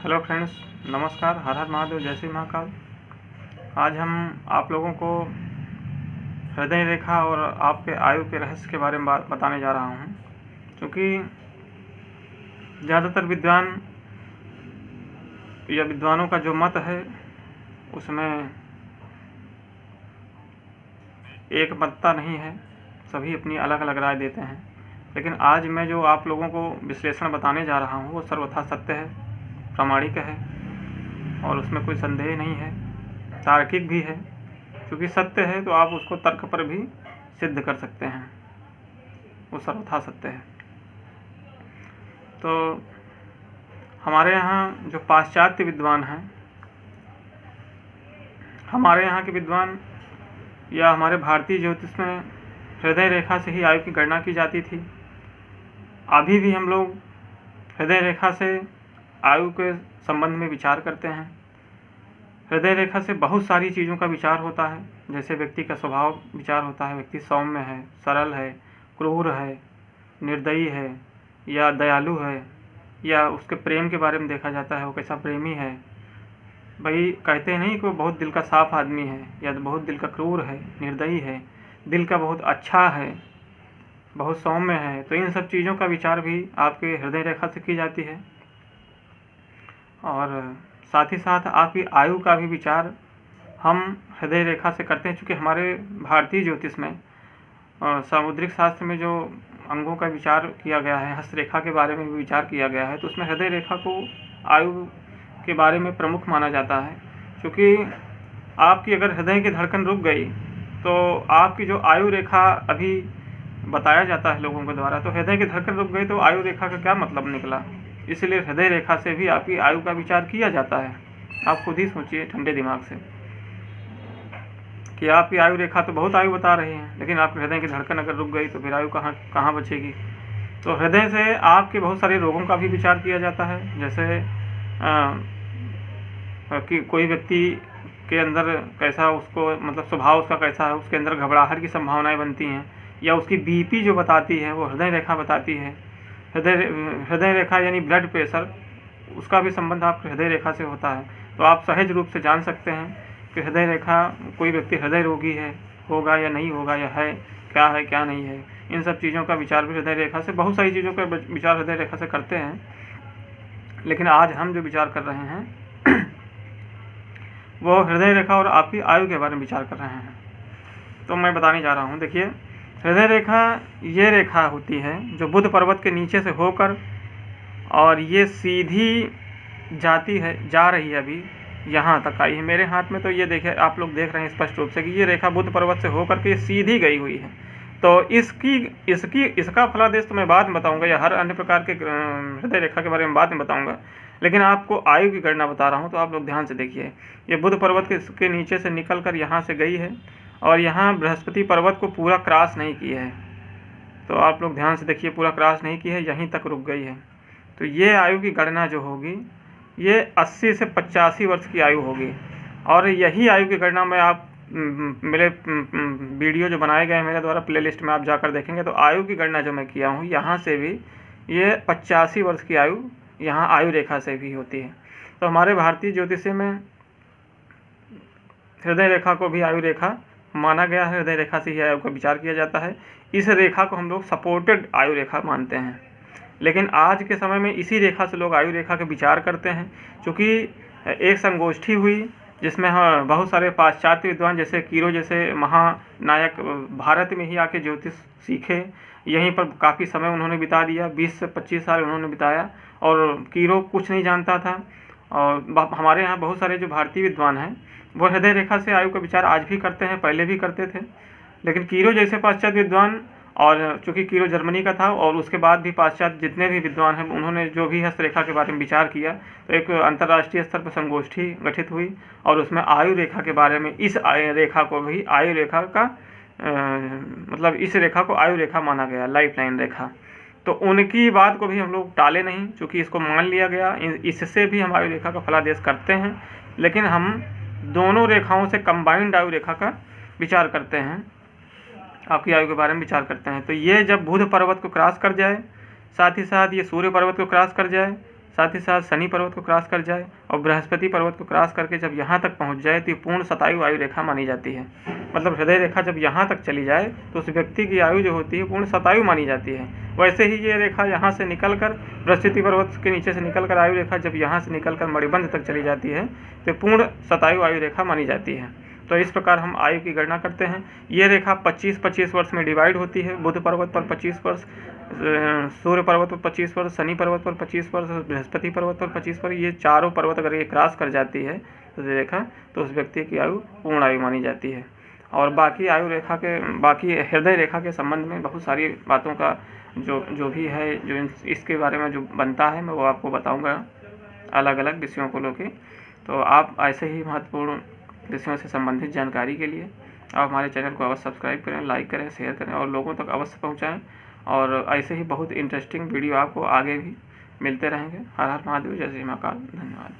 Hello friends, नमस्कार। हर हर महादेव, जय श्री महाकाल। आज हम आप लोगों को हृदय रेखा और आपके आयु के रहस्य के बारे में बताने जा रहा हूँ। क्योंकि ज़्यादातर विद्वानों का जो मत है उसमें एक मतता नहीं है, सभी अपनी अलग अलग राय देते हैं। लेकिन आज मैं जो आप लोगों को विश्लेषण बताने जा रहा हूँ वो सर्वथा सत्य है, प्रामाणिक है और उसमें कोई संदेह नहीं है, तार्किक भी है। क्योंकि सत्य है तो आप उसको तर्क पर भी सिद्ध कर सकते हैं, वो सर्वथा सत्य है। तो हमारे यहाँ जो पाश्चात्य विद्वान हैं, हमारे यहाँ के विद्वान या हमारे भारतीय ज्योतिष में हृदय रेखा से ही आयु की गणना की जाती थी। अभी भी हम लोग हृदय रेखा से आयु के संबंध में विचार करते हैं। हृदय रेखा से बहुत सारी चीज़ों का विचार होता है, जैसे व्यक्ति का स्वभाव विचार होता है। व्यक्ति सौम्य है, सरल है, क्रूर है, निर्दयी है या दयालु है, या उसके प्रेम के बारे में देखा जाता है, वो कैसा प्रेमी है। भाई कहते नहीं कि वो बहुत दिल का साफ आदमी है या बहुत दिल का क्रूर है, निर्दयी है, दिल का बहुत अच्छा है, बहुत सौम्य है। तो इन सब चीज़ों का विचार भी आपके हृदय रेखा से की जाती है। और साथ ही साथ आपकी आयु का भी विचार हम हृदय रेखा से करते हैं। चूँकि हमारे भारतीय ज्योतिष में सामुद्रिक शास्त्र में जो अंगों का विचार किया गया है, हस्तरेखा के बारे में भी विचार किया गया है, तो उसमें हृदय रेखा को आयु के बारे में प्रमुख माना जाता है। क्योंकि आपकी अगर हृदय की धड़कन रुक गई तो आपकी जो आयु रेखा अभी बताया जाता है लोगों के द्वारा, तो हृदय की धड़कन रुक गई तो आयु रेखा का क्या मतलब निकला। इसलिए हृदय रेखा से भी आपकी आयु का विचार किया जाता है। आप खुद ही सोचिए ठंडे दिमाग से कि आपकी आयु रेखा तो बहुत आयु बता रही है, लेकिन आपके हृदय की धड़कन अगर रुक गई तो फिर आयु कहाँ बचेगी। तो हृदय से आपके बहुत सारे रोगों का भी विचार किया जाता है। जैसे कि कोई व्यक्ति के अंदर कैसा, उसको मतलब स्वभाव उसका कैसा है, उसके अंदर घबराहट की संभावनाएं बनती हैं, या उसकी बीपी जो बताती है वो हृदय रेखा बताती है। हृदय रेखा यानी ब्लड प्रेशर, उसका भी संबंध आपके हृदय रेखा से होता है। तो आप सहज रूप से जान सकते हैं कि हृदय रेखा, कोई व्यक्ति हृदय रोगी होगा या नहीं होगा, या है क्या नहीं है। इन सब चीज़ों का विचार भी हृदय रेखा से, बहुत सारी चीज़ों का विचार हृदय रेखा से करते हैं। लेकिन आज हम जो विचार कर रहे हैं वो हृदय रेखा और आपकी आयु के बारे में विचार कर रहे हैं। तो मैं बताने जा रहा हूँ। देखिए, हृदय रेखा ये रेखा होती है जो बुध पर्वत के नीचे से होकर, और ये सीधी जा रही है, अभी यहाँ तक आई है। मेरे हाथ में तो ये देखिए, आप लोग देख रहे हैं स्पष्ट रूप से कि ये रेखा बुध पर्वत से होकर के सीधी गई हुई है। तो इसका फलादेश तो मैं बाद में बताऊंगा, या हर अन्य प्रकार के हृदय रेखा के बारे में बाद में बताऊंगा। लेकिन आपको आयु की गणना बता रहा हूँ, तो आप लोग ध्यान से देखिए। ये बुध पर्वत के नीचे से निकल कर यहाँ से गई है, और यहाँ बृहस्पति पर्वत को पूरा क्रॉस नहीं किया है। तो आप लोग ध्यान से देखिए, पूरा क्रॉस नहीं की है, यहीं तक रुक गई है। तो ये आयु की गणना जो होगी ये 80 से 85 वर्ष की आयु होगी। और यही आयु की गणना मैं आप मेरे वीडियो जो बनाए गए हैं मेरे द्वारा, प्लेलिस्ट में आप जाकर देखेंगे तो आयु की गणना जो मैं किया हूँ, यहाँ से भी ये 85 वर्ष की आयु यहाँ आयु रेखा से भी होती है। तो हमारे भारतीय ज्योतिष में हृदय रेखा को भी आयु रेखा माना गया है। हृदय रेखा से ही आयु का विचार किया जाता है। इस रेखा को हम लोग सपोर्टेड आयु रेखा मानते हैं। लेकिन आज के समय में इसी रेखा से लोग आयु रेखा का विचार करते हैं। क्योंकि एक संगोष्ठी हुई जिसमें बहुत सारे पाश्चात्य विद्वान, जैसे कीरो जैसे महानायक भारत में ही आके ज्योतिष सीखे, यहीं पर काफ़ी समय उन्होंने बिता दिया, 20 से 25 साल उन्होंने बिताया, और कीरो कुछ नहीं जानता था। और हमारे यहाँ बहुत सारे जो भारतीय विद्वान हैं वो हृदय रेखा से आयु का विचार आज भी करते हैं, पहले भी करते थे। लेकिन कीरो जैसे पाश्चात्य विद्वान, और चूँकि कीरो जर्मनी का था, और उसके बाद भी पाश्चात्य जितने भी विद्वान हैं उन्होंने जो भी हस्तरेखा के बारे में विचार किया, तो एक अंतर्राष्ट्रीय स्तर पर संगोष्ठी गठित हुई, और उसमें आयु रेखा के बारे में, इस रेखा को भी आयु रेखा का मतलब इस रेखा को आयु रेखा माना गया, लाइफ लाइन रेखा। तो उनकी बात को भी हम लोग टाले नहीं, चूँकि इसको मान लिया गया। इससे भी हम आयु रेखा का फलादेश करते हैं। लेकिन हम दोनों रेखाओं से कंबाइंड आयु रेखा का विचार करते हैं, आपकी आयु के बारे में विचार करते हैं। तो ये जब बुध पर्वत को क्रॉस कर जाए, साथ ही साथ ये सूर्य पर्वत को क्रॉस कर जाए, साथ ही साथ शनि पर्वत को क्रॉस कर जाए और बृहस्पति पर्वत को क्रॉस करके जब यहाँ तक पहुँच जाए तो ये पूर्ण शतायु आयु रेखा मानी जाती है। मतलब हृदय रेखा जब यहाँ तक चली जाए तो उस व्यक्ति की आयु जो होती है पूर्ण शतायु मानी जाती है। वैसे ही ये रेखा यहाँ से निकल कर बृहस्पति पर्वत के नीचे से निकल कर आयु रेखा जब यहाँ से निकल कर मणिबंध तक चली जाती है तो पूर्ण शतायु आयु रेखा मानी जाती है। तो इस प्रकार हम आयु की गणना करते हैं। ये रेखा 25-25 वर्ष में डिवाइड होती है। बुध पर्वत पर 25 वर्ष, सूर्य पर्वत पर 25 वर्ष, शनि पर्वत पर 25 वर्ष, बृहस्पति पर्वत पर 25 वर्ष, ये चारों पर्वत अगर ये क्रॉस कर जाती है तो रेखा तो उस व्यक्ति की आयु पूर्ण आयु मानी जाती है। और बाकी आयु रेखा के बाकी हृदय रेखा के संबंध में बहुत सारी बातों का जो भी है जो इसके बारे में जो बनता है मैं वो आपको बताऊँगा अलग अलग विषयों को लेकर। तो आप ऐसे ही महत्वपूर्ण विषयों से संबंधित जानकारी के लिए आप हमारे चैनल को अवश्य सब्सक्राइब करें, लाइक करें, शेयर करें और लोगों तक अवश्य पहुंचाएं। और ऐसे ही बहुत इंटरेस्टिंग वीडियो आपको आगे भी मिलते रहेंगे। हर हर महादेव, जय श्री महाकाल, धन्यवाद।